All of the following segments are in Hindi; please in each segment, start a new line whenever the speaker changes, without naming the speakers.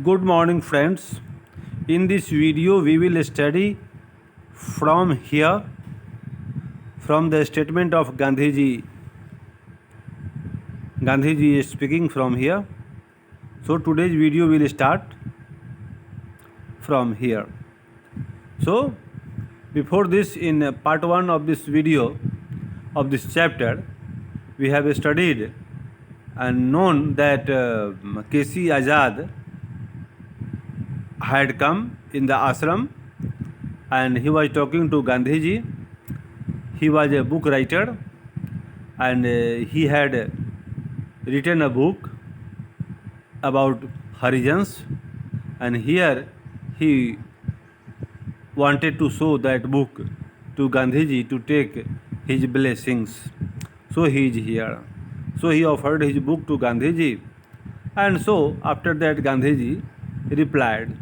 Good morning, friends. In this video, we will study from here, from the statement of Gandhiji. Gandhiji is speaking from here. So today's video will start from here. So before this, in part 1 of this video, of this chapter, we have studied and known that K.C. Azad had come in the ashram and he was talking to Gandhiji. He was a book writer and he had written a book about Harijans, and here he wanted to show that book to Gandhiji to take his blessings. So he is here. So he offered his book to Gandhiji, and so after that Gandhiji replied.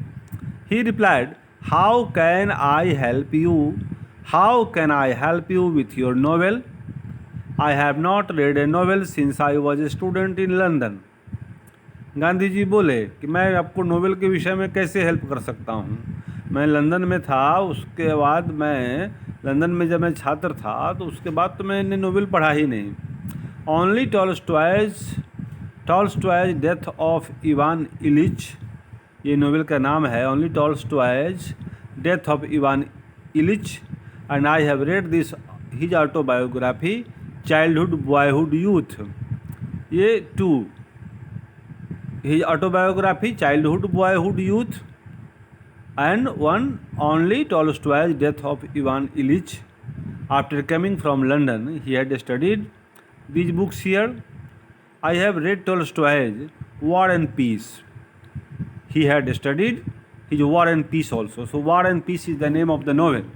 He replied, "How can I help you? How can I help you with your novel? I have not read a novel since I was a student in London." Gandhi ji बोले कि मैं आपको नोवेल के विषय में कैसे हेल्प कर सकता हूँ। मैं लंदन में था, उसके बाद लंदन में जब मैं छात्र था तो उसके बाद तो मैंने नोवेल पढ़ा ही नहीं। Only Tolstoy's death of Ivan Ilyich, ये नोवेल का नाम है। Only Tolstoy's death of Ivan Ilyich and I have read this his autobiography childhood boyhood youth. ये two his autobiography childhood boyhood youth, and one only Tolstoy's death of Ivan Ilyich. After coming from London, he had studied these books here. I have read Tolstoy's War and Peace. He had studied his War and Peace also. So War and Peace is the name of the novel,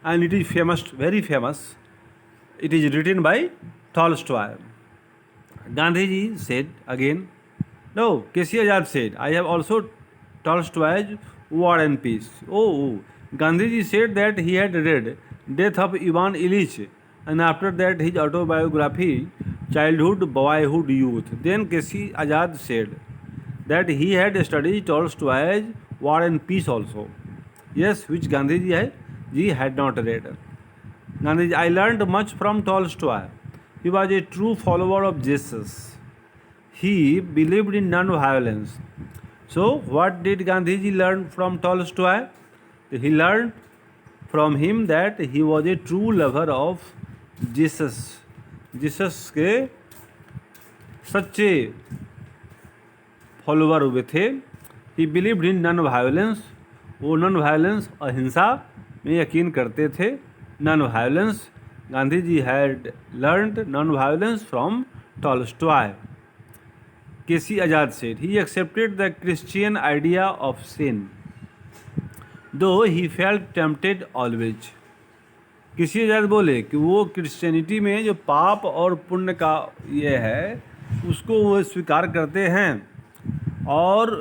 and it is famous, very famous. It is written by Tolstoy. Gandhiji said again, no, K.C. Azad said, I have also Tolstoy's War and Peace. Oh, Gandhiji said that he had read Death of Ivan Ilyich and after that his autobiography Childhood, Boyhood, Youth. Then K.C. Azad said that he had studied Tolstoy's War and Peace also. Yes, which Gandhiji had not read. Gandhiji, I learned much from Tolstoy. He was a true follower of Jesus. He believed in non-violence. So, what did Gandhiji learn from Tolstoy? He learned from him that he was a true lover of Jesus. Jesus के सच्चे फॉलोवर हुए थे. He believed in non-violence. वो non-violence अहिंसा में यकीन करते थे. Non-violence. Gandhiji had learned non-violence from Tolstoy. K.C. Azad said he accepted the Christian idea of sin, though he felt tempted always. K.C. Azad बोले कि वो क्रिश्चियनिटी में जो पाप और पुण्य का ये है उसको वो स्वीकार करते हैं, और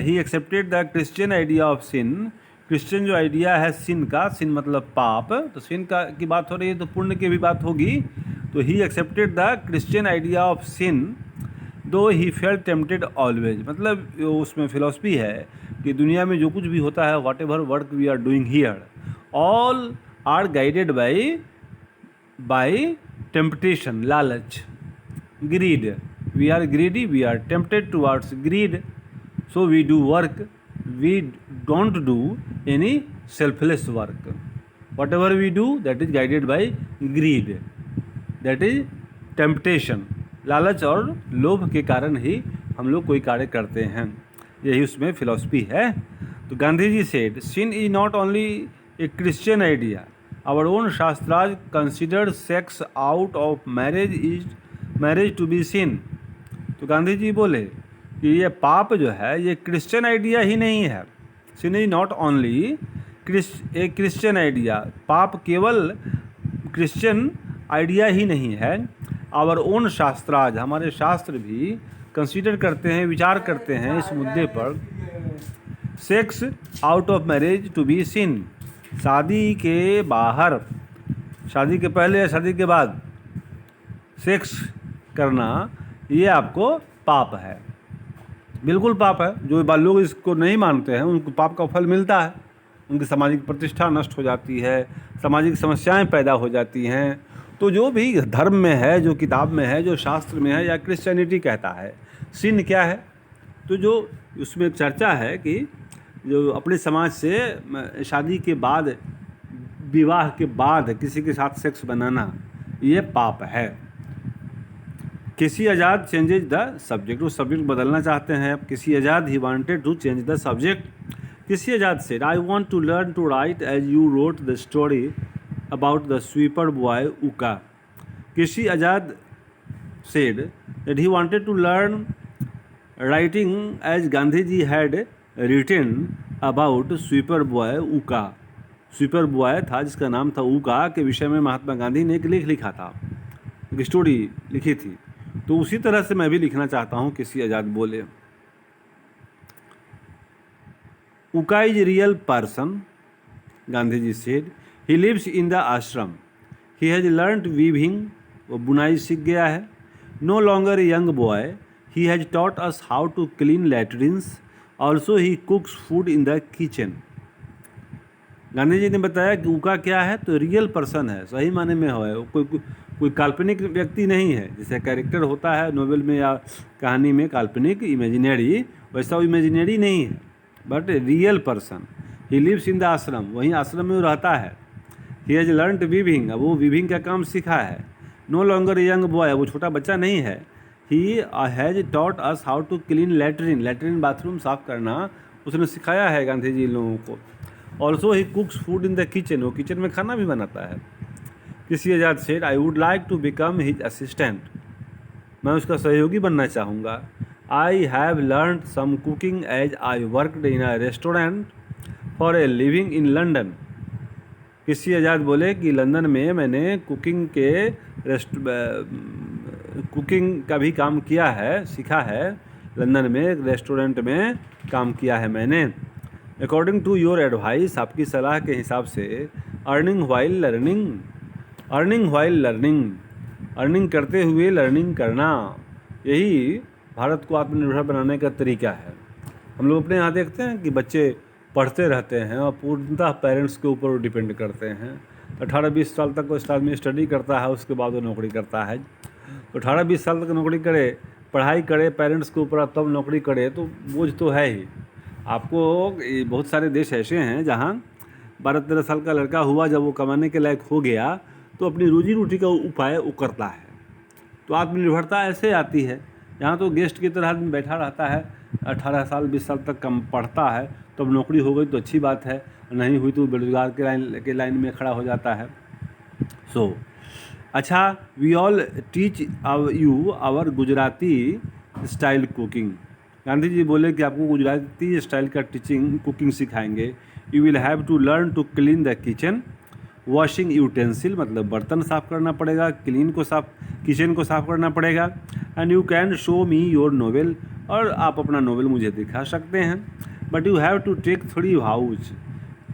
he accepted the Christian idea of sin. Christian जो आइडिया है सिन का, सिन मतलब पाप, तो सिन का की बात हो रही है तो पुण्य की भी बात होगी. तो he accepted the Christian idea of sin, दो ही फेल्ट टेम्पटेड ऑलवेज. मतलब उसमें फिलॉसफी है कि दुनिया में जो कुछ भी होता है, whatever work we are doing here, all are guided by temptation, लालच, greed. We are greedy, we are tempted towards greed, so we do work, we don't do any selfless work. Whatever we do that is guided by greed, that is temptation. लालच और लोभ के कारण ही हम लोग कोई कार्य करते हैं, यही उसमें फिलॉसफी है. तो Gandhi ji said sin is not only a Christian idea, our own shastras considered sex out of marriage to be sin. तो गांधी जी बोले कि ये पाप जो है ये क्रिश्चियन आइडिया ही नहीं है. Sin is not only a Christian idea, पाप केवल क्रिश्चियन आइडिया ही नहीं है. आवर ओन शास्त्राज, हमारे शास्त्र भी कंसीडर करते हैं, विचार करते हैं इस मुद्दे पर, sex out of marriage to be sin, शादी के बाहर, शादी के पहले या शादी के बाद सेक्स करना ये आपको पाप है. बिल्कुल पाप है। जो लोग इसको नहीं मानते हैं उनको पाप का फल मिलता है, उनकी सामाजिक प्रतिष्ठा नष्ट हो जाती है, सामाजिक समस्याएं पैदा हो जाती हैं। तो जो भी धर्म में है, जो किताब में है, जो शास्त्र में है, या क्रिश्चियनिटी कहता है सिन क्या है, तो जो उसमें चर्चा है कि जो अपने समाज से शादी के बाद, विवाह के बाद किसी के साथ सेक्स बनाना, ये पाप है। K C Azad changes the subject, वो सब्जेक्ट बदलना चाहते हैं अब। किसी आज़ाद ही wanted to change the subject. K C Azad said I want to learn to write as you wrote the story about the sweeper boy Uka. K C Azad said that he wanted to learn writing as Gandhi ji had written about sweeper boy उका। स्वीपर बॉय था जिसका नाम था उका, के विषय में महात्मा गांधी ने एक लेख लिखा था, एक स्टोरी लिखी थी। तो उसी तरह से मैं भी लिखना चाहता हूँ, किसी आज़ाद बोले। Uka is real person, Gandhi ji said. He lives in the ashram. He has learned weaving, वो बुनाई सीख गया है। No longer a young boy, he has taught us how to clean latrines. Also he cooks food in the kitchen. Gandhi ji ने बताया कि उका क्या है, तो रियल पर्सन है, सही माने में है। कोई काल्पनिक व्यक्ति नहीं है। जैसे कैरेक्टर होता है नोवेल में या कहानी में, काल्पनिक, इमेजिनरी, वैसा वो इमेजिनरी नहीं है, but real person. He lives in the ashram, वहीं आश्रम में वो रहता है। ही हैज़ लर्नड वीविंग, अब वो वीविंग का काम सीखा है। No longer a young boy, वो छोटा बच्चा नहीं है। He has taught us how to clean latrine, latrine bathroom साफ करना उसने सिखाया है गांधी जी लोगों को। Also he cooks food in the kitchen, वो किचन में खाना भी बनाता है। K C Azad said I would like to become his assistant, मैं उसका सहयोगी बनना चाहूँगा। I have learn some cooking as I worked in a restaurant for a living in London. किसी आज़ाद बोले कि लंदन में मैंने कुकिंग का भी काम किया है, सीखा है। लंदन में एक रेस्टोरेंट में काम किया है मैंने। अकॉर्डिंग टू योर एडवाइस, आपकी सलाह के हिसाब से, earning while learning, earning while learning, earning करते हुए लर्निंग करना, यही भारत को आत्मनिर्भर बनाने का तरीका है। हम लोग अपने यहाँ देखते हैं कि बच्चे पढ़ते रहते हैं और पूर्णतः पेरेंट्स के ऊपर डिपेंड करते हैं। 18-20 साल तक वो आदमी स्टडी करता है, उसके बाद वो नौकरी करता है। तो 18-20 साल तक नौकरी करे, पढ़ाई करे, पेरेंट्स के ऊपर तब नौकरी करे, तो बोझ तो है ही। आपको बहुत सारे देश ऐसे हैं जहाँ 12-13 साल का लड़का हुआ, जब वो कमाने के लायक हो गया तो अपनी रोजी रोटी का उपाय वो करता है। तो आत्मनिर्भरता ऐसे आती है। यहाँ तो गेस्ट की तरह आदमी बैठा रहता है, 18 साल 20 साल तक कम पढ़ता है, तब नौकरी हो गई तो अच्छी बात है, नहीं हुई तो बेरोजगार के लाइन में खड़ा हो जाता है। अच्छा, we all teach you our Gujarati style cooking. Gandhi ji बोले कि आपको गुजराती स्टाइल का कुकिंग सिखाएंगे। You will have to learn to clean the kitchen, washing utensil, मतलब बर्तन साफ़ करना पड़ेगा, किचन को साफ़ करना पड़ेगा। And you can show me your novel, और आप अपना नोवेल मुझे दिखा सकते हैं। But you have to take 3 vows,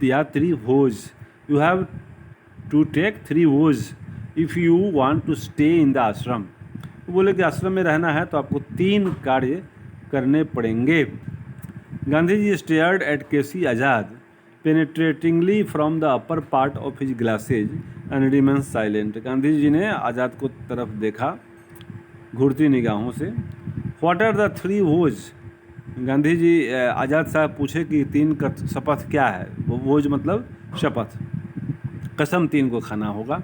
या 3 vows, you have to take 3 vows if you want to stay in the ashram. बोले कि आश्रम में रहना है तो आपको 3 कार्य करने पड़ेंगे। Gandhi ji stared at K C Azad penetratingly from the upper part of his glasses and remain silent. Gandhi ji ने आज़ाद को तरफ देखा घूरती निगाहों से। What are the 3 vows? Gandhi ji Azad sahib पूछे कि 3 शपथ क्या है। वो भोज मतलब शपथ, कसम 3 को खाना होगा।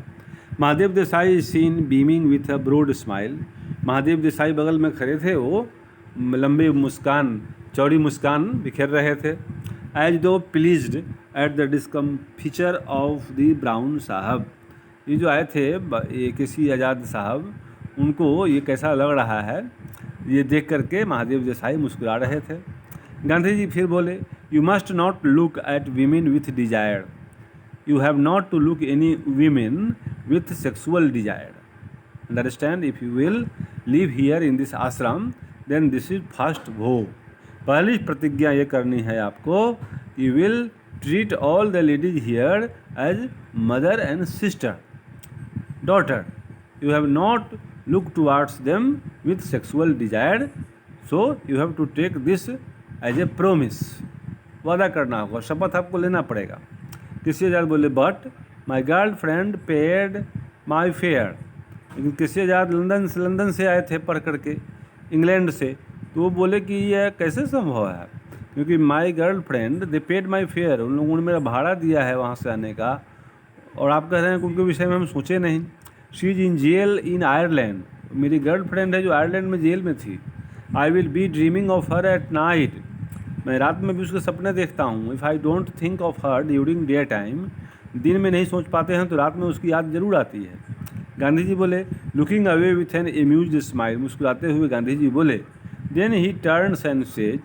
Mahadev Desai seen beaming with a broad smile. Mahadev Desai बगल में खड़े थे, वो लंबी मुस्कान, चौड़ी मुस्कान बिखेर रहे थे। As though pleased at the discomfiture of the brown sahib. ये जो आए थे ये किसी आज़ाद साहब, उनको ये कैसा लग रहा है ये देख करके महादेव देसाई मुस्कुरा रहे थे। गांधी जी फिर बोले, you must not look at women with desire, you have not to look any women with sexual desire. Understand, if you will live here in this ashram then this is first vow. पहली प्रतिज्ञा ये करनी है आपको, you will treat all the ladies here as mother and sister, daughter, you have not look towards them with sexual desire so you have to take this as a promise, वादा करना होगा, शपथ आपको लेना पड़ेगा। किसी आज़ाद बोले but my girl friend paid my fair, लेकिन किसी आज़ाद लंदन से आए थे पढ़ करके, इंग्लैंड से, तो वो बोले कि यह कैसे संभव है, क्योंकि माई गर्ल फ्रेंड दे पेड माई फेयर, उन लोगों ने मेरा भाड़ा दिया है वहाँ से आने का, और आप कह रहे हैं कि उनके विषय में हम सोचे नहीं। She is in jail in Ireland, मेरी गर्ल फ्रेंड है जो आयरलैंड में जेल में थी। I will be dreaming of her at night, मैं रात में भी उसके सपने देखता हूँ। If I don't think of her during day time, दिन में नहीं सोच पाते हैं तो रात में उसकी याद जरूर आती है। गांधी जी बोले looking away with an amused smile, मुस्कुराते हुए गांधी जी बोले then he turns and says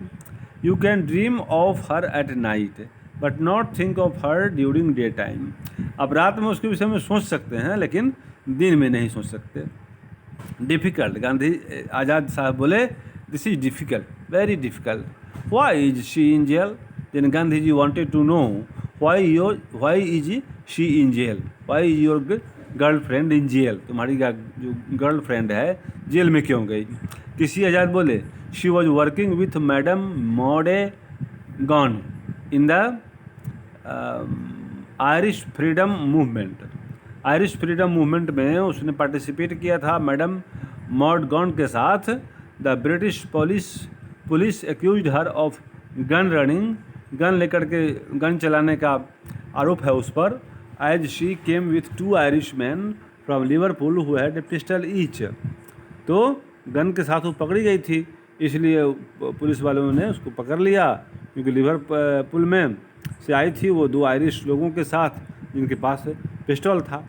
you can dream of her at night but not think of her during day time, अब रात में उसके विषय में सोच सकते हैं लेकिन दिन में नहीं सोच सकते। डिफ़िकल्ट, गांधी आज़ाद साहब बोले this is difficult, very difficult. Why is she in jail, then Gandhi ji wanted to know why is she in jail, why is your girlfriend in jail, तुम्हारी जो गर्ल फ्रेंड है जेल में क्यों गई। किसी आज़ाद बोले she was working with madam मॉडे gone in the Irish freedom movement, Irish freedom movement में उसने पार्टिसिपेट किया था मैडम मॉड गॉन के साथ। The British police accused her of gun running, gun लेकर के गन चलाने का आरोप है उस पर। As she came with two Irish man from Liverpool who had a pistol each, तो गन के साथ वो पकड़ी गई थी, इसलिए पुलिस वालों ने उसको पकड़ लिया, क्योंकि लिवरपूल में से आई थी वो दो आयरिश लोगों के साथ जिनके पास पिस्टल था।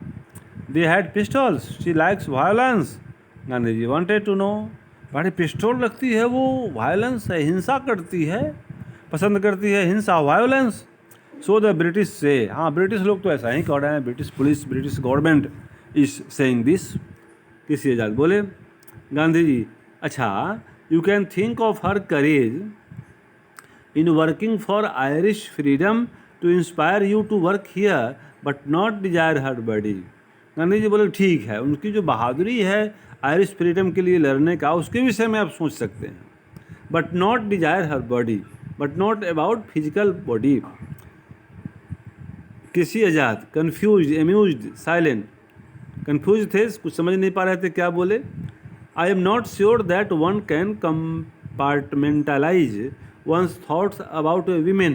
They had pistols, she likes violence, Gandhi ji wanted to know, बड़ी पिस्टल रखती है वो, वायलेंस है, हिंसा करती है, पसंद करती है हिंसा, वायलेंस। सो द ब्रिटिश से, हाँ ब्रिटिश लोग तो ऐसा ही कह रहे हैं, British police, British government is saying this. K C Azad बोले गांधी जी अच्छा you can think of her courage in working for Irish freedom to inspire you to work here but not desire her body. Gandhi ji बोले ठीक है, उनकी जो बहादुरी है आयरिश फ्रीडम के लिए लड़ने का, उसके विषय में आप सोच सकते हैं, but not desire her body, but not about physical body. KC Azad confused, amused, silent, confused थे, कुछ समझ नहीं पा रहे थे क्या बोले। I am not sure that one can compartmentalize once thoughts about women,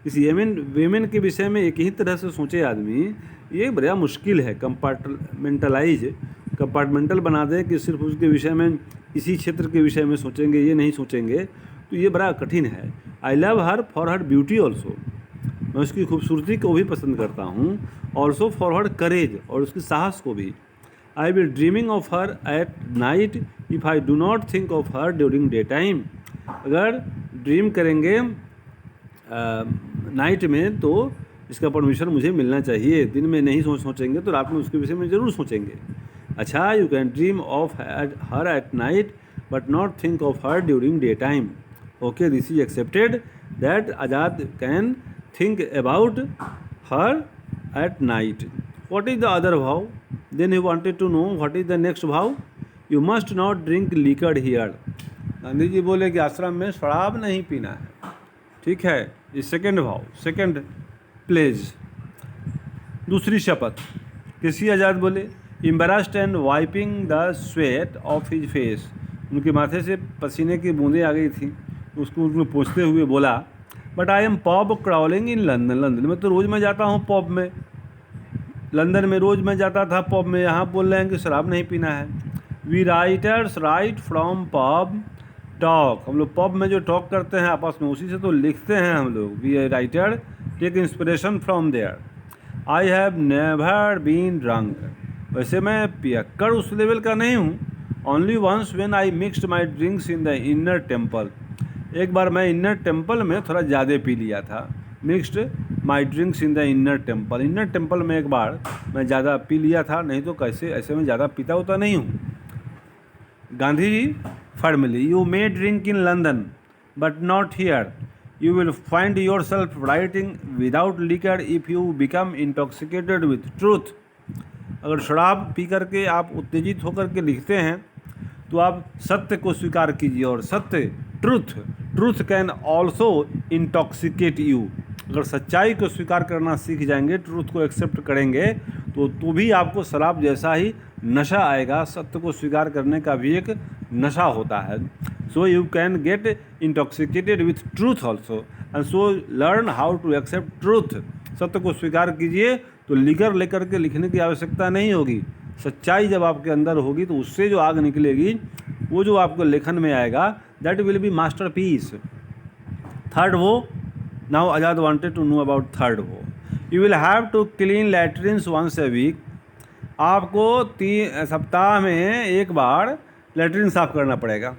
किसी वीमेन के विषय में एक ही तरह से सोचे आदमी, ये बड़ा मुश्किल है। कंपार्टमेंटल बना दें कि सिर्फ उसके विषय में, इसी क्षेत्र के विषय में सोचेंगे, ये नहीं सोचेंगे, तो ये बड़ा कठिन है। आई love her for her beauty also, मैं उसकी खूबसूरती को भी पसंद करता हूँ, ऑल्सो फॉर हर करेज, और उसकी साहस को भी। I will dreaming of her at night if I do not think of her during day time, अगर ड्रीम करेंगे नाइट में तो इसका परमिशन मुझे मिलना चाहिए, दिन में नहीं सोचेंगे तो रात में उसके विषय में ज़रूर सोचेंगे। अच्छा you can dream of her at night but not think of her during day time, okay this is accepted that Azad can think about her at night. What is the other vow? Then he wanted to know what is the next vow. You must not drink liquor here. Gandhi ji बोले कि आश्रम में शराब नहीं पीना है, ठीक है, ये सेकेंड भाव, सेकेंड प्लेज, दूसरी शपथ। किसी आज़ाद बोले embarrassed and wiping the sweat of his face, उनके माथे से पसीने की बूंदें आ गई थी, उसको उनको पोंछते हुए बोला but I am pub crawling in London, London में तो रोज़ मैं जाता हूँ पब में, लंदन में रोज़ मैं जाता था पब में, यहाँ बोल रहे हैं कि शराब नहीं पीना है। We writers write from pub talk, हम लोग पब में जो टॉक करते हैं आपस में उसी से तो लिखते हैं हम लोग। We writer take inspiration from there. I have never been drunk, वैसे मैं पियक्कड़ उस लेवल का नहीं हूँ। Only once when I mixed my drinks in the inner temple, एक बार मैं इनर टेम्पल में थोड़ा ज़्यादा पी लिया था। Mixed my drinks in the inner temple, inner temple में एक बार मैं ज़्यादा पी लिया था, नहीं तो कैसे ऐसे में ज़्यादा पीता होता नहीं हूँ। Gandhi ji firmly you may drink in London but not here, you will find yourself writing without liquor if you become intoxicated with truth. अगर शराब पी करके आप उत्तेजित होकर के लिखते हैं तो आप सत्य को स्वीकार कीजिए। और सत्य, truth can also intoxicate you. अगर सच्चाई को स्वीकार करना सीख जाएंगे, ट्रूथ को एक्सेप्ट करेंगे, तो भी आपको शराब जैसा ही नशा आएगा। सत्य को स्वीकार करने का भी एक नशा होता है। So you can get intoxicated with truth also, and so learn how to accept truth. सत्य को स्वीकार कीजिए तो लिकर लेकर के लिखने की आवश्यकता नहीं होगी। सच्चाई जब आपके अंदर होगी तो उससे जो आग निकलेगी, वो जो आपको लेखन में आएगा, that will be masterpiece. Third vow, now Azad wanted to know about third vow. You will have to clean latrines once a week. आपको 3 सप्ताह में एक बार लैट्रिन साफ करना पड़ेगा।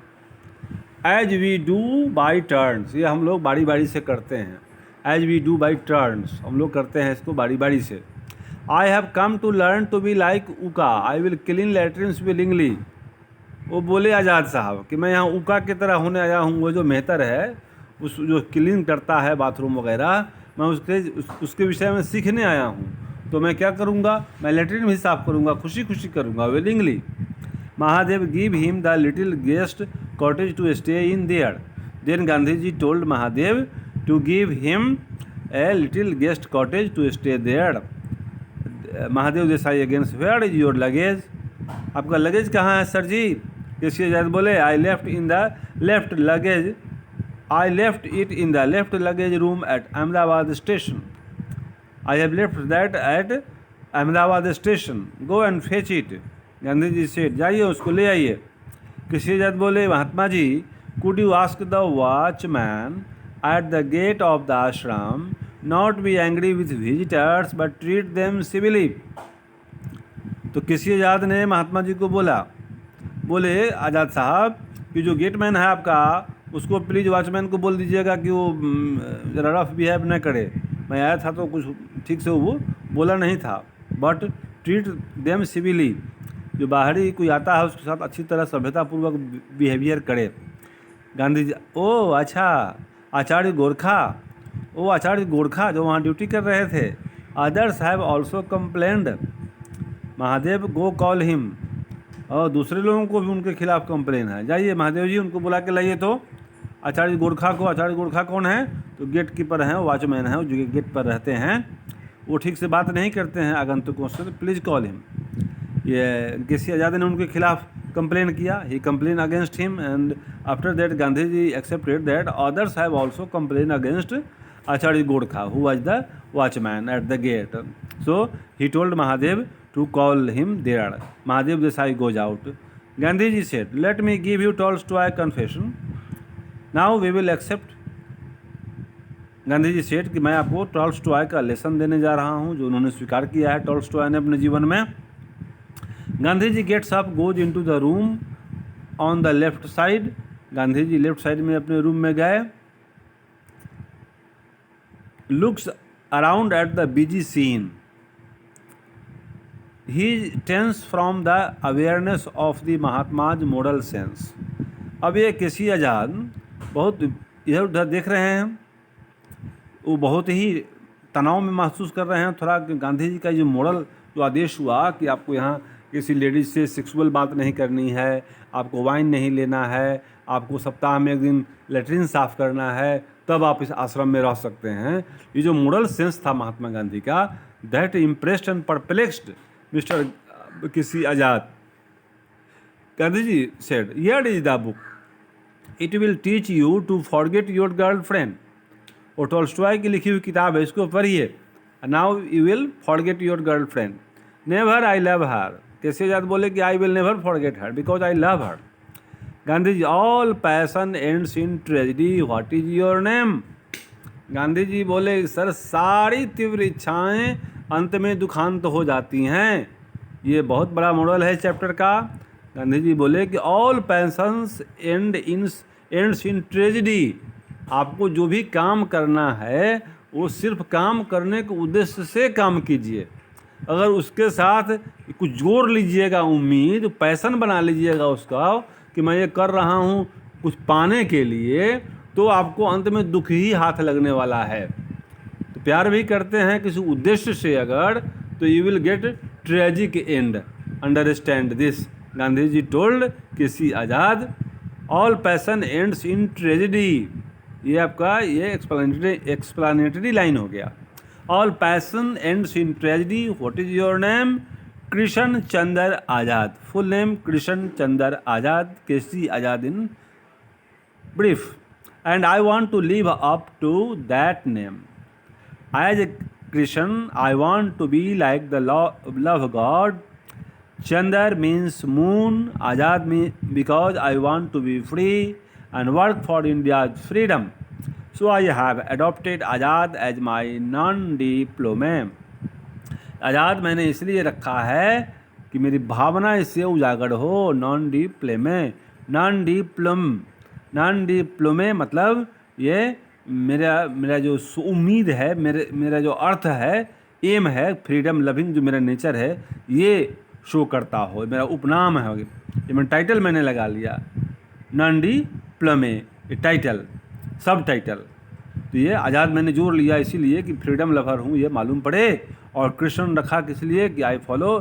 As we do by turns, ये हम लोग बारी बारी से करते हैं। As we do by turns, हम लोग करते हैं इसको बारी बारी से। I have come to learn to be like Uka, I will clean latrines willingly. वो बोले आज़ाद साहब कि मैं यहाँ उका की तरह होने आया हूँ। वो जो मेहतर है, उस जो क्लीन करता है बाथरूम वगैरह, मैं उसके विषय में सीखने आया हूँ। तो मैं क्या करूँगा, मैं लैट्रिन भी साफ़ करूँगा, खुशी खुशी करूँगा, willingly. Mahadev give him the little guest cottage to stay in there. Then Gandhi ji told Mahadev to give him a little guest cottage to stay there. Mahadev Desai against, where is your luggage? आपका लगेज कहाँ है सर जी? किसी आज़ाद बोले, I left it in the left luggage room at Ahmedabad station. I have left that at Ahmedabad station, go and fetch it. Gandhi ji सेठ, जाइए उसको ले आइए। किसी आज़ाद बोले, Mahatma ji, could you ask the watchman at the gate of the ashram not be angry with visitors but treat them civilly. तो किसी आज़ाद ने महात्मा जी को बोले आज़ाद साहब कि जो गेटमैन है आपका, उसको प्लीज़ वॉचमैन को बोल दीजिएगा कि वो ज़रा रफ बिहेव न करे। मैं आया था तो कुछ ठीक से वो बोला नहीं था, बट ट्रीट देम सिविली। जो बाहरी कोई आता है उसके साथ अच्छी तरह सभ्यतापूर्वक बिहेवियर करे। गांधी जी, ओ अच्छा, आचार्य गोरखा जो वहाँ ड्यूटी कर रहे थे। Others have also complained. Mahadev, go call him. और दूसरे लोगों को भी उनके खिलाफ कंप्लेन है, जाइए महादेव जी उनको बुला के लाइए। तो आचार्य गोरखा को, आचार्य गोरखा कौन है? तो गेट कीपर हैं, वॉचमैन हैं, जो गेट पर रहते हैं। वो ठीक से बात नहीं करते हैं आगंतुकों से, तो प्लीज़ कॉल हिम। ये किसी आज़ाद ने उनके खिलाफ कंप्लेन किया। He complain against him, and after that Gandhi ji accepted that others have also complain against Acharya Gorkha who was the watchman at the gate. So he told Mahadev to call him there. Mahadev Desai goes out. Gandhiji said, let me give you Tolstoy confession. Now we will accept. Gandhi said कि मैं आपको टॉल्स्टॉय का लेसन देने जा रहा हूँ, जो उन्होंने स्वीकार किया है टॉल्स्टॉय ने अपने जीवन में। Gandhi ji gets up, goes into the room on the left side. Gandhi ji left side में अपने रूम में गए। Looks around at the busy scene. He tends from the awareness of the Mahatma's moral sense. अब ये किसी आज़ाद बहुत इधर उधर देख रहे हैं, वो बहुत ही तनाव में महसूस कर रहे हैं थोड़ा। गांधी जी का जो मोरल जो आदेश हुआ कि आपको यहाँ किसी लेडीज से सेक्सुअल बात नहीं करनी है, आपको वाइन नहीं लेना है, आपको सप्ताह में 1 दिन लेटरिन साफ़ करना है, तब आप इस आश्रम में रह सकते हैं। ये जो मोरल सेंस था महात्मा गांधी का, that impressed and perplexed mister K C Azad. Gandhi ji said, here is the book, it will teach you to forget your girlfriend. और टॉल्स्टॉय की लिखी हुई किताब है, इसको पढ़िए। Now you will forget your girlfriend. Never I love her. K C Azad बोले कि I will never forget her because I love her. Gandhi ji, all passion ends in tragedy, what is your name? Gandhi ji बोले, सर सारी तीव्र इच्छाएं अंत में दुखांत हो जाती हैं। ये बहुत बड़ा मॉडल है चैप्टर का। गांधी जी बोले कि all patience ends in tragedy. आपको जो भी काम करना है वो सिर्फ काम करने के उद्देश्य से काम कीजिए। अगर उसके साथ कुछ जोड़ लीजिएगा उम्मीद, पैशन बना लीजिएगा उसका कि मैं ये कर रहा हूँ कुछ पाने के लिए, तो आपको अंत में दुख ही हाथ लगने वाला है। तो प्यार भी करते हैं किसी उद्देश्य से अगर, तो you will get tragic end. Understand this. Gandhi ji told KC Azad, all passion ends in tragedy. ये आपका ये एक्सप्लानेटरी लाइन हो गया। All passion ends in tragedy, what is your name? Krishna Chandra Azad. Full name Krishna Chandra Azad, KC Azad in brief, and I want to live up to that name. As a Christian, I want to be like the love God. Chandar means moon, Azad means because I want to be free and work for India's freedom. So I have adopted Azad as my non-diplome. आज़ाद मैंने इसलिए रखा है कि मेरी भावना इससे उजागर हो। नॉन डिप्लोमे मतलब ये मेरा जो उम्मीद है, मेरा जो अर्थ है, एम है, फ्रीडम लविंग जो मेरा नेचर है, ये शो करता हो। मेरा उपनाम है, ये मैं टाइटल मैंने लगा लिया, नॉन डिप्लोमे टाइटल, सब टाइटल। तो ये आज़ाद मैंने जोड़ लिया इसीलिए कि फ्रीडम लवर हूँ, ये मालूम पड़े। और कृष्ण रखा किस लिए कि I follow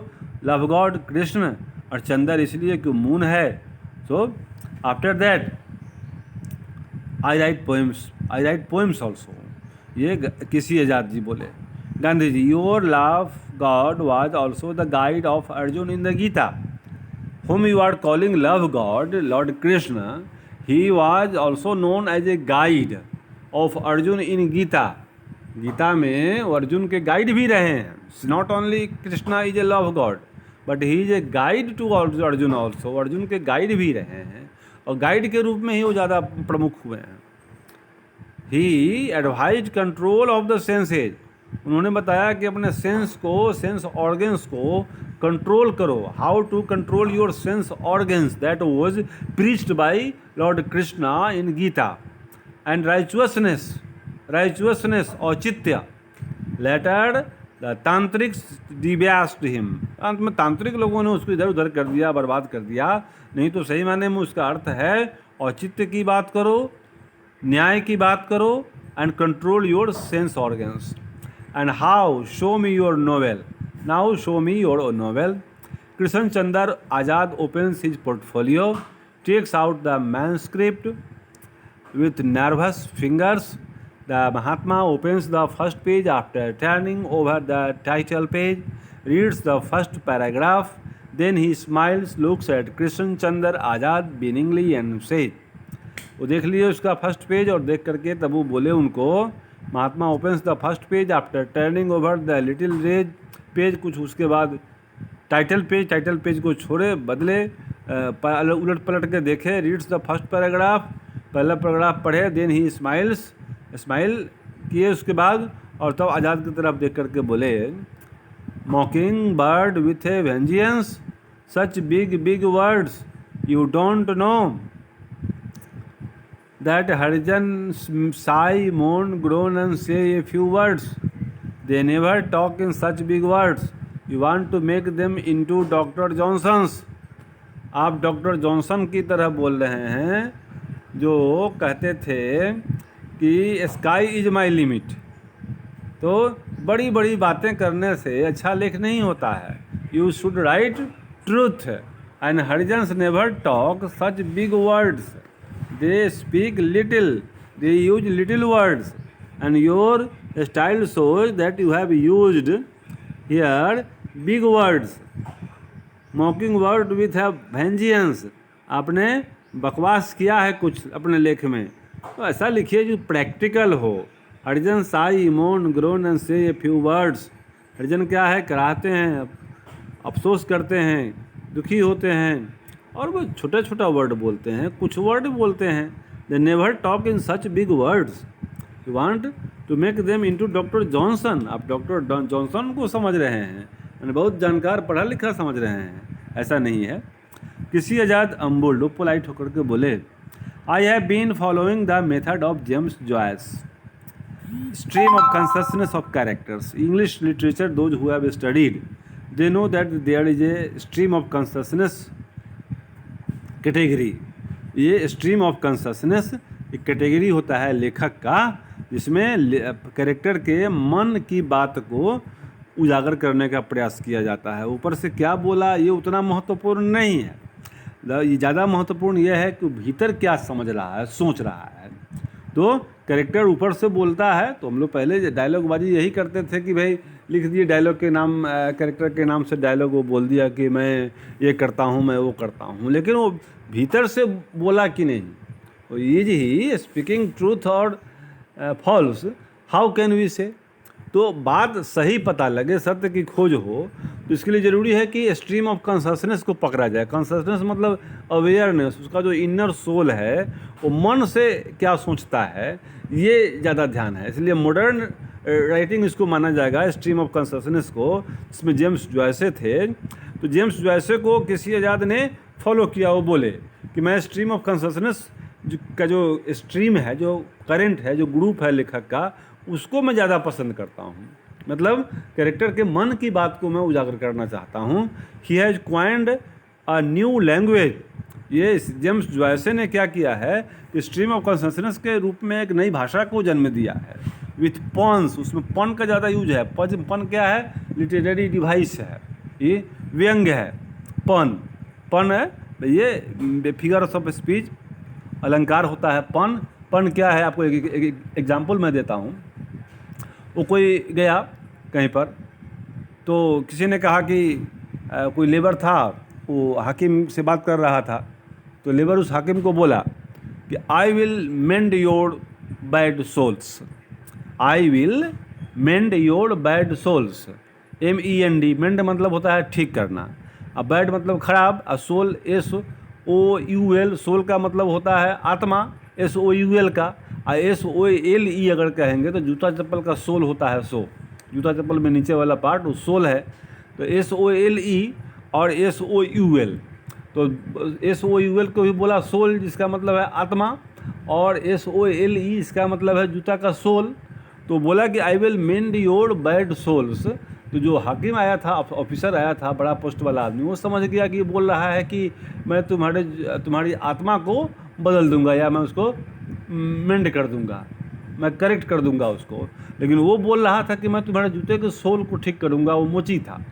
love god Krishna, और चंद्र इसलिए कि मून है। So after that I write poems also. ये किसी आज़ाद जी बोले। Gandhi ji, your love god was also the guide of Arjun in the Gita, whom you are calling love God, Lord Krishna, he was also known as a guide of Arjun in Gita. Gita में वो अर्जुन के गाइड भी रहे हैं। Not only Krishna is a love god, but he is a guide to Arjun also. Arjun के गाइड भी रहे हैं, और गाइड के रूप में ही वो ज़्यादा प्रमुख हुए हैं। He advise control of the senses, उन्होंने बताया कि अपने सेंस ऑर्गन्स को कंट्रोल करो। How to control your sense organs, that was preached by lord Krishna in Gita. And righteousness औचित्य, later the tantriks debased him. अंत में तांत्रिक लोगों ने उसको इधर उधर कर दिया, बर्बाद कर दिया। नहीं तो सही माने में उसका अर्थ है औचित्य की बात करो, न्याय की बात करो, and control your sense organs. And how, show me your novel, now show me your novel. Krishna Chandra Azad opens his portfolio, takes out the manuscript with nervous fingers. The Mahatma opens the first page after turning over the title page, reads the first paragraph, then he smiles, looks at Krishna Chandra Azad beamingly and says, वो देख लिए उसका फर्स्ट पेज, और देख करके तब वो बोले उनको, Mahatma opens the first page after turning over the little rage page, कुछ उसके बाद टाइटल पेज को छोड़े, बदले, उलट पलट के देखे, रीड्स द फर्स्ट पैराग्राफ, पहला पैराग्राफ पढ़े, देन ही स्माइल किए उसके बाद, और तब आज़ाद की तरफ देख करके बोले, मॉकिंग bird with A vengeance, such big words, you don't know that Harijan sigh, moan, groan and say a few words. They never talk in such big words. You want to make them into Dr. Johnsons. आप डॉक्टर जॉनसन की तरह बोल रहे हैं, जो कहते थे कि स्काई इज माई लिमिट। तो बड़ी बड़ी बातें करने से अच्छा लेख नहीं होता है। You should write truth, and Harijans never talk such big words. They speak little, they use little words, and your style shows that you have used here big words. Mocking word with a vengeance, आपने बकवास किया है कुछ अपने लेख में, तो ऐसा लिखिए जो प्रैक्टिकल हो। हरिजन साई, मोन, ग्रोन एंड से ए फ्यू वर्ड्स। हरिजन क्या है, कराहते हैं, अफसोस करते हैं, दुखी होते हैं, और वो छोटा छोटा वर्ड बोलते हैं, कुछ वर्ड बोलते हैं। They never talk in such big words. You want to make them into doctor Johnson. आप डॉक्टर जॉनसन को समझ रहे हैं, यानी बहुत जानकार पढ़ा लिखा समझ रहे हैं, ऐसा नहीं है। किसी आज़ाद अम्बोल्ड पोलाइट होकर के बोले, I have been following the method of James Joyce, stream of consciousness of characters. English literature, those who have studied, they know that there is a stream of consciousness category. ये स्ट्रीम ऑफ कॉन्शसनेस एक कैटेगरी होता है लेखक का, जिसमें कैरेक्टर के मन की बात को उजागर करने का प्रयास किया जाता है। ऊपर से क्या बोला ये उतना महत्वपूर्ण नहीं है, ये ज़्यादा महत्वपूर्ण यह है कि भीतर क्या समझ रहा है, सोच रहा है। तो कैरेक्टर ऊपर से बोलता है तो हम लोग पहले डायलॉग बाजी यही करते थे कि भाई लिख दिए डायलॉग के नाम, कैरेक्टर के नाम से डायलॉग वो बोल दिया कि मैं ये करता हूँ, मैं वो करता हूँ, लेकिन वो भीतर से बोला कि नहीं। तो इज ही स्पीकिंग ट्रूथ और फॉल्स, हाउ कैन वी से। तो बात सही पता लगे, सत्य की खोज हो, तो इसके लिए ज़रूरी है कि स्ट्रीम ऑफ कॉन्शसनेस को पकड़ा जाए। कॉन्शसनेस मतलब अवेयरनेस, उसका जो इनर सोल है वो मन से क्या सोचता है, ये ज़्यादा ध्यान है। इसलिए मॉडर्न राइटिंग इसको माना जाएगा, स्ट्रीम ऑफ कॉन्शसनेस को। इसमें जेम्स जॉयसे थे, तो जेम्स जॉयसे को किसी आज़ाद ने फॉलो किया। वो बोले कि मैं स्ट्रीम ऑफ कॉन्शसनेस का जो स्ट्रीम है, जो करंट है, जो ग्रुप है लेखक का, उसको मैं ज़्यादा पसंद करता हूँ। मतलब कैरेक्टर के मन की बात को मैं उजागर करना चाहता हूँ। He has coined a new language. ये जेम्स जॉयसे ने क्या किया है कि स्ट्रीम ऑफ कॉन्शसनेस के रूप में एक नई भाषा को जन्म दिया है विथ पन्स। उसमें पन का ज़्यादा यूज है। पन क्या है? लिटरेरी डिवाइस है, ये व्यंग्य है। पन है ये फिगर्स ऑफ स्पीच, अलंकार होता है। पन क्या है? आपको एक एग्जाम्पल मैं देता हूँ। वो कोई गया कहीं पर, तो किसी ने कहा कि कोई लेबर था, वो हाकिम से बात कर रहा था, तो लेबर उस हाकिम को बोला कि I will mend your bad souls. I will mend your bad souls. MEND, mend मतलब होता है ठीक करना, अब बैड मतलब खराब, और सोल SOUL, सोल का मतलब होता है आत्मा, SOUL का। SOLE अगर कहेंगे तो जूता चप्पल का सोल होता है, जूता चप्पल में नीचे वाला पार्ट वो सोल है। तो SOLE और SOUL, तो SOUL को भी बोला सोल, जिसका मतलब है आत्मा, और SOLE इसका मतलब है जूता का सोल। तो बोला कि I will mend your bad souls. तो जो हाकिम आया था, ऑफिसर आया था, बड़ा पोस्ट वाला आदमी, वो समझ गया कि ये बोल रहा है कि मैं तुम्हारी आत्मा को बदल दूंगा, या मैं उसको मेंड कर दूंगा, मैं करेक्ट कर दूंगा उसको। लेकिन वो बोल रहा था कि मैं तुम्हारे जूते के सोल को ठीक करूंगा, वो मोची था।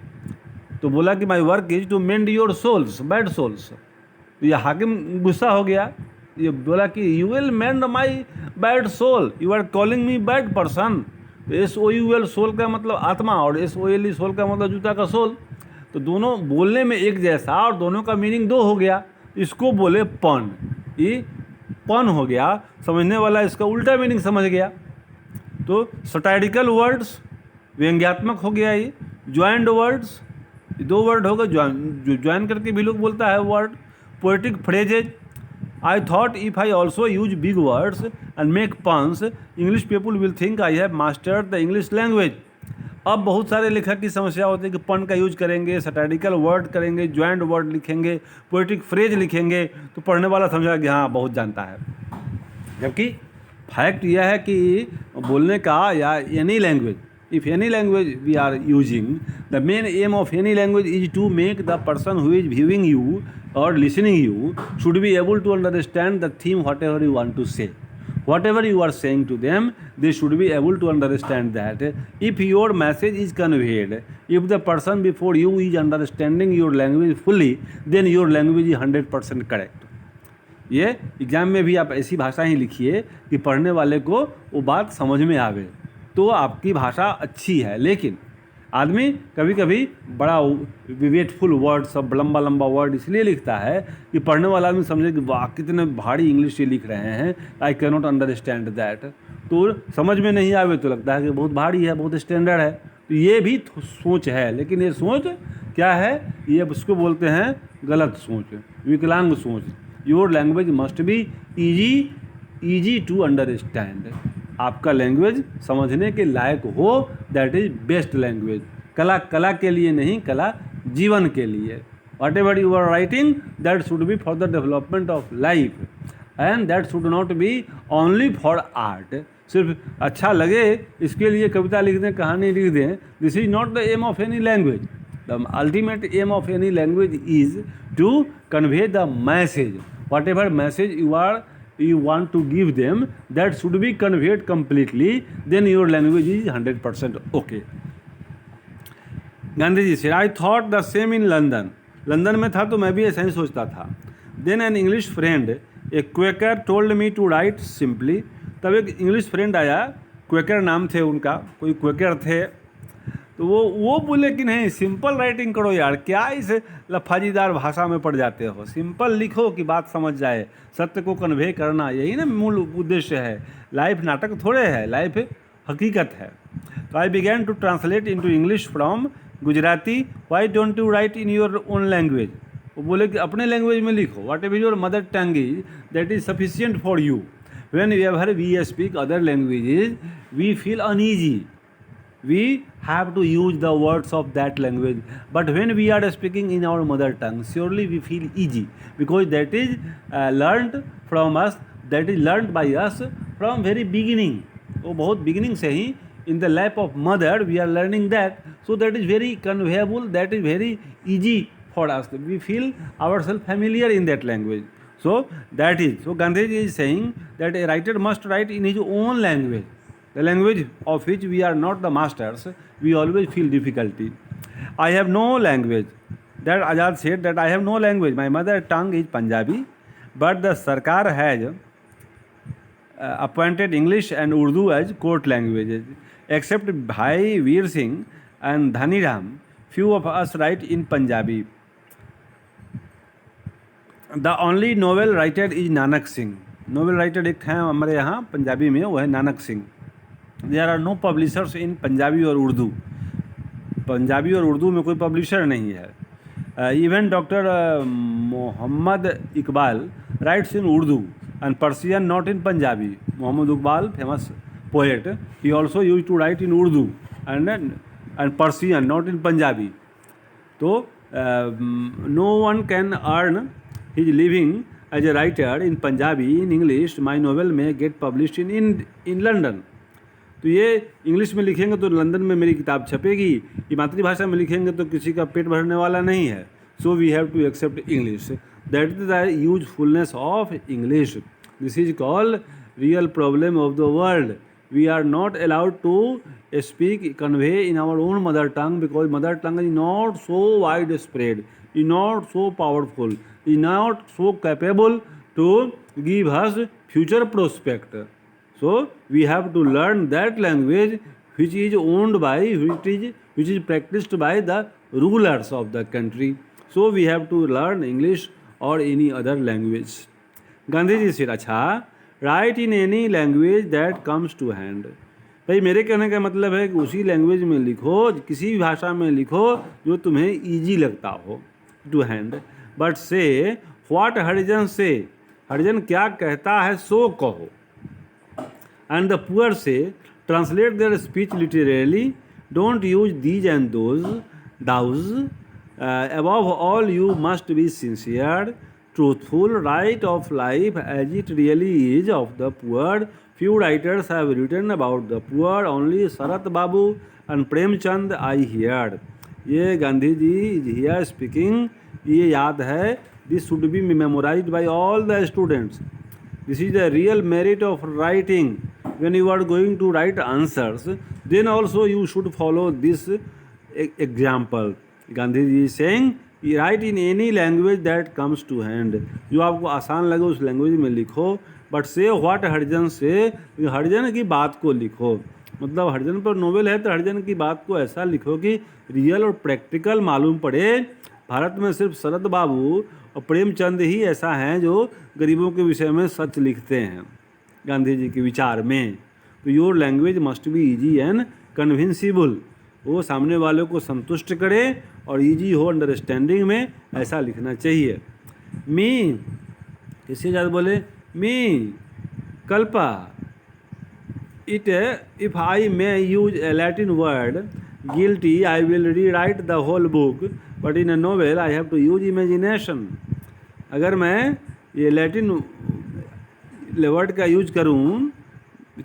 तो बोला कि my work is to mend your souls, bad souls. तो ये हाकिम गुस्सा हो गया, ये बोला कि you will mend my bad soul, you are calling me bad person. तो SOUL सोल का मतलब आत्मा, और SOLE सोल का मतलब जूता का सोल। तो दोनों बोलने में एक जैसा, और दोनों का मीनिंग दो हो गया। इसको बोले पन, ये पन हो गया। समझने वाला इसका उल्टा मीनिंग समझ गया। तो सटाइरिकल वर्ड्स, व्यंग्यात्मक हो गया। ये ज्वाइंड वर्ड्स, दो वर्ड हो गए, ज्वाइन करके भी लोग बोलता है word. Poetic phrases, I thought if I also use big words and make puns, English people will think I have mastered the English language. अब बहुत सारे लेखक की समस्या होती है कि पन का यूज करेंगे, सटाइरिकल वर्ड करेंगे, ज्वाइंट वर्ड लिखेंगे, पोएटिक फ्रेज लिखेंगे, तो पढ़ने वाला समझा कि हाँ बहुत जानता है। जबकि फैक्ट यह है कि बोलने का, या any language, if any language we are using, the main aim of any language is to make the person who is viewing you or listening you should be able to understand the theme, whatever you want to say. Whatever you are saying to them, they should be able to understand that. If your message is conveyed, if the person before you is understanding your language fully, then your language is 100% correct. ये एग्ज़ाम में भी आप ऐसी भाषा ही लिखिए कि पढ़ने वाले को वो बात समझ में आवे, तो आपकी भाषा अच्छी है। लेकिन आदमी कभी कभी बड़ा विवेटफुल वर्ड, सब लंबा लंबा वर्ड इसलिए लिखता है कि पढ़ने वाला आदमी समझे कि वाह कितने भारी इंग्लिश ये लिख रहे हैं, I can not understand that. तो समझ में नहीं आवे तो लगता है कि बहुत भारी है, बहुत स्टैंडर्ड है। तो ये भी सोच है, लेकिन ये सोच क्या है? ये उसको बोलते हैं गलत सोच, विकलांग सोच। Your language must be easy to understand. आपका लैंग्वेज समझने के लायक हो, दैट इज बेस्ट लैंग्वेज। कला के लिए नहीं, कला जीवन के लिए। Whatever you are writing, that should be for the development of life, and that should not be only for art. सिर्फ अच्छा लगे इसके लिए कविता लिख दें, कहानी लिख दें, this is not the aim of any language. The ultimate aim of any language is to convey the message. Whatever message you want to give them, that should be conveyed completely, then your language is 100% okay. Gandhi ji से, I thought the same in London, London में था तो मैं भी ऐसा ही सोचता था। Then an English friend a Quaker told me to write simply, तब एक इंग्लिश फ्रेंड आया, क्वेकर नाम थे उनका, कोई क्वेकर थे, तो वो बोले कि नहीं सिंपल राइटिंग करो यार, क्या इस लफाजीदार भाषा में पड़ जाते हो, सिंपल लिखो कि बात समझ जाए, सत्य को कन्वे करना, यही ना मूल उद्देश्य है। लाइफ नाटक थोड़े है, लाइफ हकीकत है। तो I began to translate into English from Gujarati, why don't you write in your own language, वो बोले कि अपने लैंग्वेज में लिखो, whatever your mother tongue is that is sufficient for you, whenever we speak other languages we feel uneasy, we have to use the words of that language, but when we are speaking in our mother tongue surely we feel easy, because that is learned from us, that is learned by us from very beginning, वो बहुत beginning से ही in the lap of mother we are learning that, so that is very conveyable, that is very easy for us, we feel ourselves familiar in that language. So that is, so Gandhiji is saying that a writer must write in his own language, the language of which we are not the masters, we always feel difficulty. I have no language. That Azad said that I have no language. My mother tongue is Punjabi, but the Sarkar has appointed English and Urdu as court languages. Except Bhai Veer Singh and Dhani Ram, few of us write in Punjabi. The only novel writer is Nanak Singh. Novel writer एक हैं हमारे यहाँ पंजाबी में, वो है Nanak Singh. There are no publishers in Punjabi और उर्दू, पंजाबी और उर्दू में कोई पब्लिशर नहीं है। Even doctor Mohammad Iqbal writes in Urdu and Persian, not in Punjabi. Mohammad Iqbal famous poet, he also use to write in Urdu and Persian, not in Punjabi. तो no one can earn his living as a writer in Punjabi, in English my novel में गेट पब्लिश्ड इन लंडन। तो ये इंग्लिश में लिखेंगे तो लंदन में मेरी किताब छपेगी, ये मातृभाषा में लिखेंगे तो किसी का पेट भरने वाला नहीं है। So we have to accept English, that is the usefulness of English, this is called real problem of the world. We are not allowed to speak convey in our own mother tongue, because mother tongue is not so wide spread, is not so powerful, is not so capable to give us future prospect. So we have to learn that language which is owned by, which is practiced by the rulers of the country. So we have to learn English or any other language. Gandhi ji से, अच्छा write in any language that comes to hand. भाई मेरे कहने का मतलब है कि उसी लैंग्वेज में लिखो, किसी भी भाषा में लिखो जो तुम्हें ईजी लगता हो, to hand. But say what Harijan say, Harijan क्या कहता है सो कहो। And the poor say translate their speech literally, don't use these and those thous, above all you must be sincere, truthful, right of life as it really is of the poor. Few writers have written about the poor, only Sarat Babu and Premchand I hear. ये गांधी जी हियर स्पीकिंग, ये याद है, this should be memorized by all the students. This is the real merit of writing. When you are going to write answers, then also you should follow this example. Gandhi ji saying write in any language that comes to hand, जो आपको आसान लगे उस लैंग्वेज में लिखो, but say what Harijan say, हरिजन की बात को लिखो। मतलब हरिजन पर नोवेल है तो हरिजन की बात को ऐसा लिखो कि रियल और प्रैक्टिकल मालूम पड़े। भारत में सिर्फ शरद बाबू और प्रेमचंद ही ऐसा हैं जो गरीबों के विषय में सच लिखते हैं गांधी जी के विचार में। तो your language must be easy and convincible, वो सामने वाले को संतुष्ट करे और इजी हो अंडरस्टैंडिंग में, ऐसा लिखना चाहिए। मी, इससे ज़्यादा बोले mea culpa, it if I may use a Latin word guilty, I will rewrite the whole book, but in a novel I have to use imagination. अगर मैं ये लैटिन वर्ड का यूज करूँ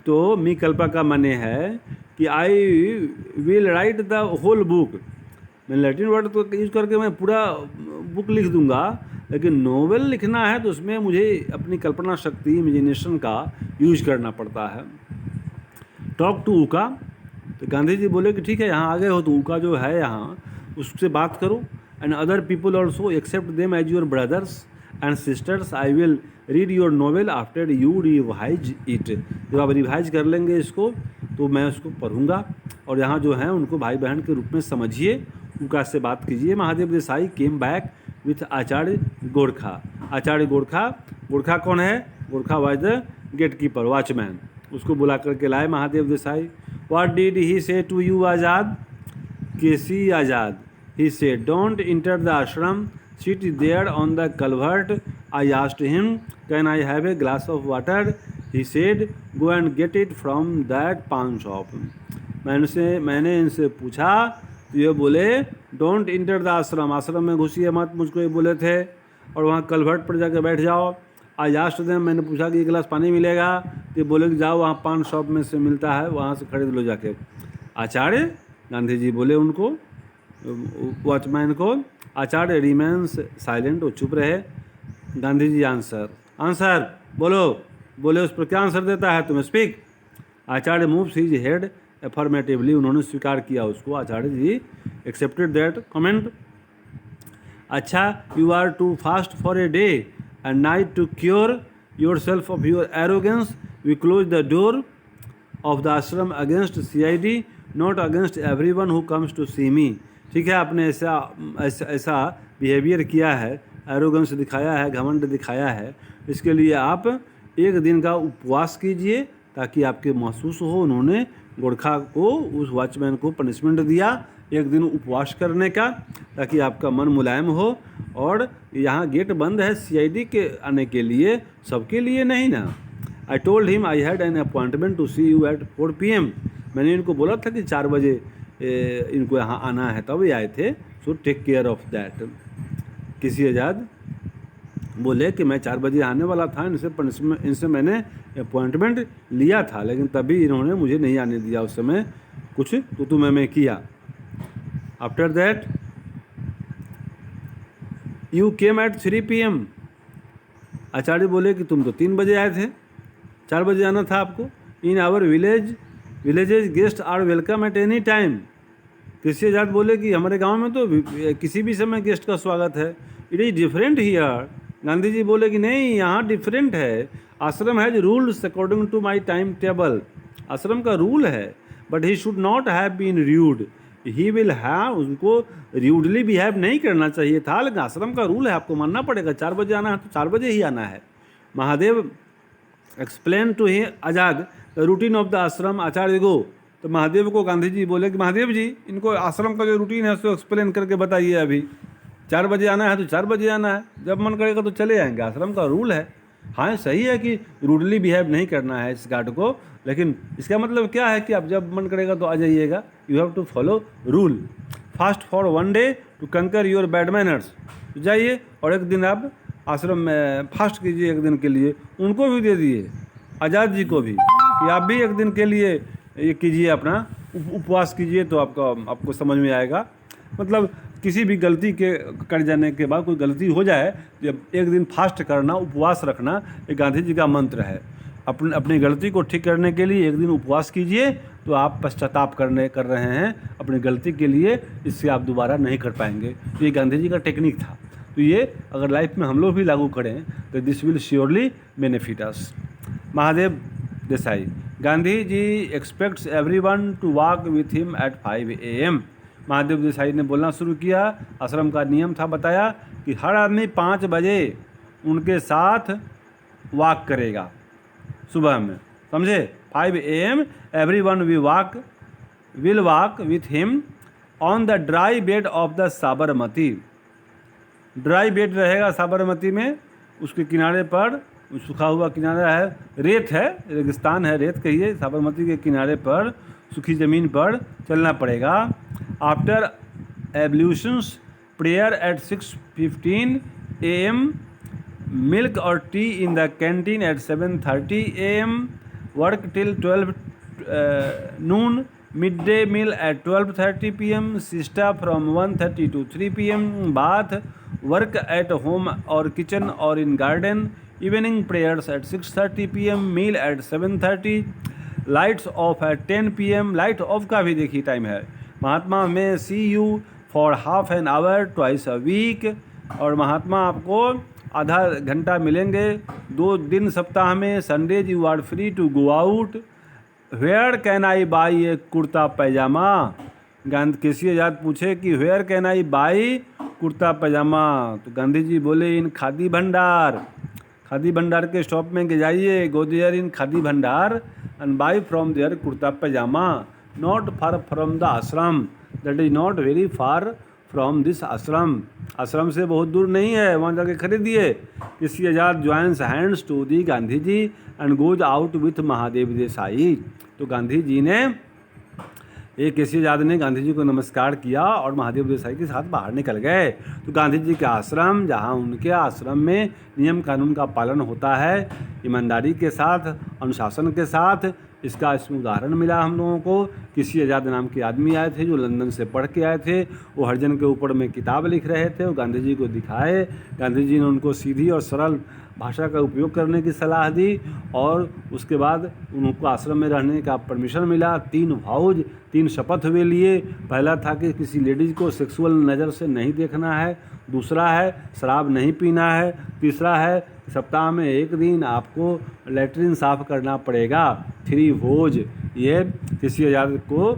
तो मी कल्पा का माने है कि I will write the whole book, मैं लैटिन वर्ड को यूज करके मैं पूरा बुक लिख दूंगा, लेकिन नोवेल लिखना है तो उसमें मुझे अपनी कल्पना शक्ति, इमेजिनेशन का यूज करना पड़ता है। टॉक टू उका, तो गांधी जी बोले कि ठीक है यहाँ आ गए हो तो उका जो है यहाँ उससे बात करो। And other people also accept them as your brothers and sisters. I will read your novel after you revise it. जब आप रिवाइज कर लेंगे इसको तो मैं उसको पढ़ूंगा, और यहाँ जो हैं उनको भाई बहन के रूप में समझिए, उनका से बात कीजिए। Mahadev Desai came back with Acharya Gorkha. Acharya Gorkha, Gorkha कौन है? Gorkha was the gate keeper, watchman. उसको बुला करके लाए Mahadev Desai. What did he say to you Azad? KC Azad. He said don't enter the ashram, sit there on the culvert. I asked him can I have a glass of water? He said go and get it from that paan shop. मैंने इनसे पूछा तो ये बोले डोंट इंटर द आश्रम, आश्रम में घुसिए मत, मुझको ये बोले थे, और वहाँ कलवर्ट पर जाकर बैठ जाओ। आज आस्ट दें, मैंने पूछा कि एक गिलास पानी मिलेगा, तो ये बोले कि जाओ वहाँ पान शॉप में से मिलता है, वहाँ से खरीद लो जाके। आचार्य गांधी जी बोले उनको, वॉचमैन को। आचार्य रिमेन्स साइलेंट, वो चुप रहे। गांधी जी आंसर, आंसर बोलो। बोले उस पर क्या आंसर देता है तुम्हें? Speak. Acharya moves his head affirmatively, उन्होंने स्वीकार किया उसको। Acharya ji accepted that comment. अच्छा, you are too fast for a day and night to cure yourself of your arrogance. We close the door of the ashram against CID, not against everyone who comes to see me. ठीक है, आपने ऐसा बिहेवियर किया है, एरोगेंस दिखाया है, घमंड दिखाया है, इसके लिए आप एक दिन का उपवास कीजिए ताकि आपके महसूस हो। उन्होंने गोरखा को, उस वॉचमैन को पनिशमेंट दिया एक दिन उपवास करने का, ताकि आपका मन मुलायम हो। और यहाँ गेट बंद है CID के आने के लिए, सबके लिए नहीं ना। I told him I had an appointment to see you at 4 PM। मैंने इनको बोला था कि 4 बजे इनको यहाँ आना है, तब ये आए थे। So take care of that. किसी आज़ाद बोले कि मैं 4 बजे आने वाला था, इनसे मैंने अपॉइंटमेंट लिया था, लेकिन तभी इन्होंने मुझे नहीं आने दिया। उस समय कुछ तो मैं किया। After that you came at 3 PM। आचार्य बोले कि तुम तो 3 बजे आए थे, 4 बजे आना था आपको। In our villages guest are welcome at any time. कृषि आजाद बोले कि हमारे गांव में तो किसी भी समय गेस्ट का स्वागत है। It is different here. Gandhi ji बोले कि नहीं, यहाँ डिफरेंट है। Ashram has rules according to my time table. Ashram का रूल है, but he should not have been rude. He will have, उनको र्यूडली बिहेव नहीं करना चाहिए था, लेकिन आश्रम का रूल है, आपको मानना पड़ेगा। 4 बजे आना है तो 4 बजे ही आना है। Mahadev explain to he Azad the routine of the ashram. आचार्य गो, तो महादेव को गांधी जी बोले कि महादेव जी, इनको आश्रम का जो रूटीन है उसको एक्सप्लेन करके बताइए। अभी 4 बजे आना है तो 4 बजे आना है, जब मन करेगा तो चले आएंगे, आश्रम का रूल है। हाँ, सही है कि रूडली बिहेव नहीं करना है इस गार्ड को, लेकिन इसका मतलब क्या है कि आप जब मन करेगा तो आ जाइएगा। You have to follow rule. Fast for 1 day to conquer your bad manners. जाइए और एक दिन आप आश्रम में फास्ट कीजिए, एक दिन के लिए। उनको भी दे दिए, आज़ाद जी को भी, कि आप भी एक दिन के लिए ये कीजिए, अपना उपवास कीजिए, तो आपको समझ में आएगा। मतलब किसी भी गलती के कर जाने के बाद, कोई गलती हो जाए तो एक दिन फास्ट करना, उपवास रखना, ये गांधी जी का मंत्र है। अपनी गलती को ठीक करने के लिए एक दिन उपवास कीजिए, तो आप पश्चाताप कर रहे हैं अपनी गलती के लिए, इससे आप दोबारा नहीं कर पाएंगे। ये गांधी जी का टेक्निक था। तो ये अगर लाइफ में हम लोग भी लागू करें तो this will surely benefit us. Mahadev Desai, Gandhi ji expects everyone to walk with him at 5 AM। Mahadev Desai ने बोलना शुरू किया। आश्रम का नियम था, बताया कि हर आदमी 5 बजे उनके साथ वॉक करेगा सुबह में, समझे? 5 AM everyone will walk with him on the dry bed of the Sabarmati. Dry bed रहेगा साबरमती में, उसके किनारे पर सूखा हुआ किनारा है, रेत है, रेगिस्तान है, रेत कहिए। साबरमती के किनारे पर सूखी ज़मीन पर चलना पड़ेगा। After ablutions prayer at 6:15 AM, milk और tea in the canteen at 7:30 AM, work till 12 noon, midday meal at 12:30 PM, siesta from 1:30 to 3 PM, bath, work at home or kitchen or in garden, evening prayers at 6:30 PM, meal at 7:30, lights off at 10 PM। Light off का भी देखिए टाइम है। Mahatma may see you for half an hour twice a week, और महात्मा आपको आधा घंटा मिलेंगे 2 दिन सप्ताह में। Sundays you are free to go out. Where can I buy a kurta pyjama. K C Azad पूछे कि where can I buy kurta pyjama, तो गांधी जी बोले इन खादी भंडार। खादी भंडार के शॉप में जाइए, go there in Khadi Bhandar and buy from there kurta pyjama. Not far from the ashram, that is not very far from this ashram. Ashram से बहुत दूर नहीं है, वहाँ जाके खरीदिए। K C Azad joins hands to the Gandhi ji and goes out with Mahadev Desai. तो गांधी जी ने केसी आज़ाद ने गांधी जी को नमस्कार किया और महादेव देसाई के साथ बाहर निकल गए। तो गांधी जी का आश्रम, जहाँ उनके आश्रम में नियम कानून का पालन होता है, ईमानदारी के साथ, अनुशासन के साथ, इसमें उदाहरण मिला हम लोगों को। केसी आज़ाद नाम के आदमी आए थे जो लंदन से पढ़ के आए थे, वो हरिजन के ऊपर में किताब लिख रहे थे, वो गांधी जी को दिखाए। गांधी जी ने उनको सीधी और सरल भाषा का उपयोग करने की सलाह दी और उसके बाद उनको आश्रम में रहने का परमिशन मिला। 3 भाउज, 3 शपथ वे लिए। पहला था कि किसी लेडीज़ को सेक्सुअल नज़र से नहीं देखना है, दूसरा है शराब नहीं पीना है, तीसरा है सप्ताह में 1 दिन आपको लैट्रिन साफ करना पड़ेगा। 3 भोज, ये केसी आज़ाद को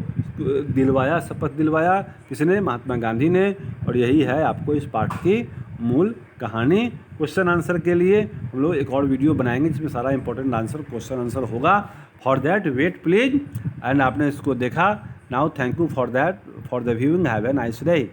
दिलवाया, शपथ दिलवाया किसने? महात्मा गांधी ने। और यही है आपको इस पाठ की मूल कहानी। क्वेश्चन आंसर के लिए हम लोग एक और वीडियो बनाएंगे जिसमें सारा इंपॉर्टेंट आंसर, क्वेश्चन आंसर होगा। For that wait please. And आपने इसको देखा। Now thank you for that, for the viewing. Have a nice day.